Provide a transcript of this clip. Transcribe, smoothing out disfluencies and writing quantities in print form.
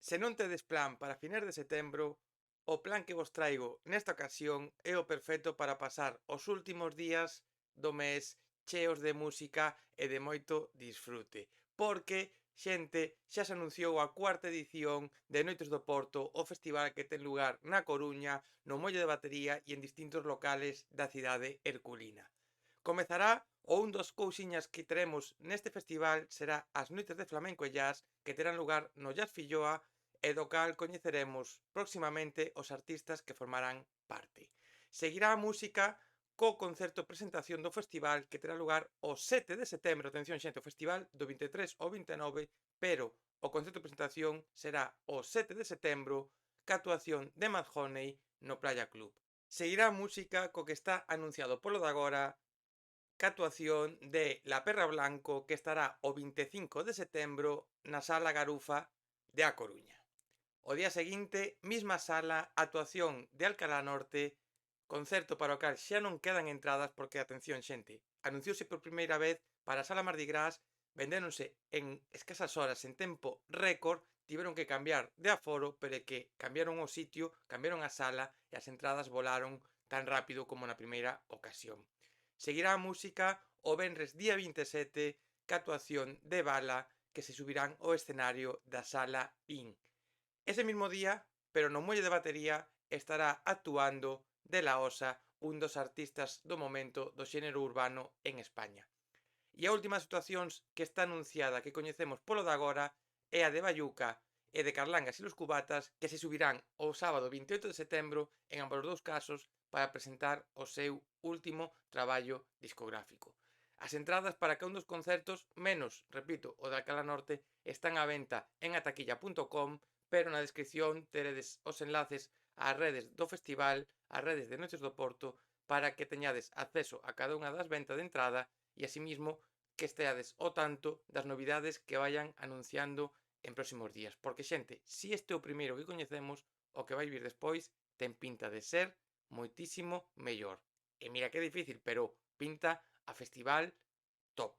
Se non tedes plan para finais de setembro, o plan que vos traigo nesta ocasión é o perfecto para pasar os últimos días do mes cheos de música e de moito disfrute. Porque, xente, xa se anunciou a cuarta edición de Noites do Porto, o festival que ten lugar na Coruña, no Molle de Batería e en distintos locales da cidade herculina. Comezará ou un dos cousiñas que teremos neste festival será as Noites de Flamenco e Jazz que terán lugar no Jazz Filloa e do cal coñeceremos proximamente os artistas que formarán parte. Seguirá a música co concerto presentación do festival que terá lugar o 7 de setembro, atención xente, o festival do 23 ao 29, pero o concerto presentación será o 7 de setembro ca actuación de Mad Honey no Playa Club. Seguirá a música co que está anunciado polo de agora ca actuación de La Perra Blanco que estará o 25 de setembro na Sala Garufa de A Coruña. O día seguinte, mesma sala, actuación de Alcalá Norte, concerto para o cal xa non quedan entradas porque, atención xente, anunciouse por primeira vez para a Sala Mardi Gras, vendéronse en escasas horas, en tempo récord, tiveron que cambiar de aforo, pero é que cambiaron o sitio, cambiaron a sala e as entradas volaron tan rápido como na primeira ocasión. Seguirá a música o venres día 27 ca actuación de Bala que se subirán ao escenario da Sala IN. Ese mismo día, pero no Muelle de Batería, estará actuando De La Osa, un dos artistas do momento do xénero urbano en España. E a última situacións que está anunciada que coñecemos polo de agora é a de Bayuca e de Carlangas e los Cubatas que se subirán o sábado 28 de setembro en ambos os dous casos para presentar o seu último traballo discográfico. As entradas para cada un dos concertos, menos, repito, o de Alcalá Norte, están á venta en ataquilla.com, pero na descripción teredes os enlaces ás redes do festival, ás redes de Noites do Porto, para que teñades acceso a cada unha das ventas de entrada e asimismo que esteades ao tanto das novidades que vayan anunciando en próximos días. Porque, xente, si este é o primeiro que coñecemos, o que vai vir despois ten pinta de ser moitísimo mellor. E mira que é difícil, pero pinta a festival top.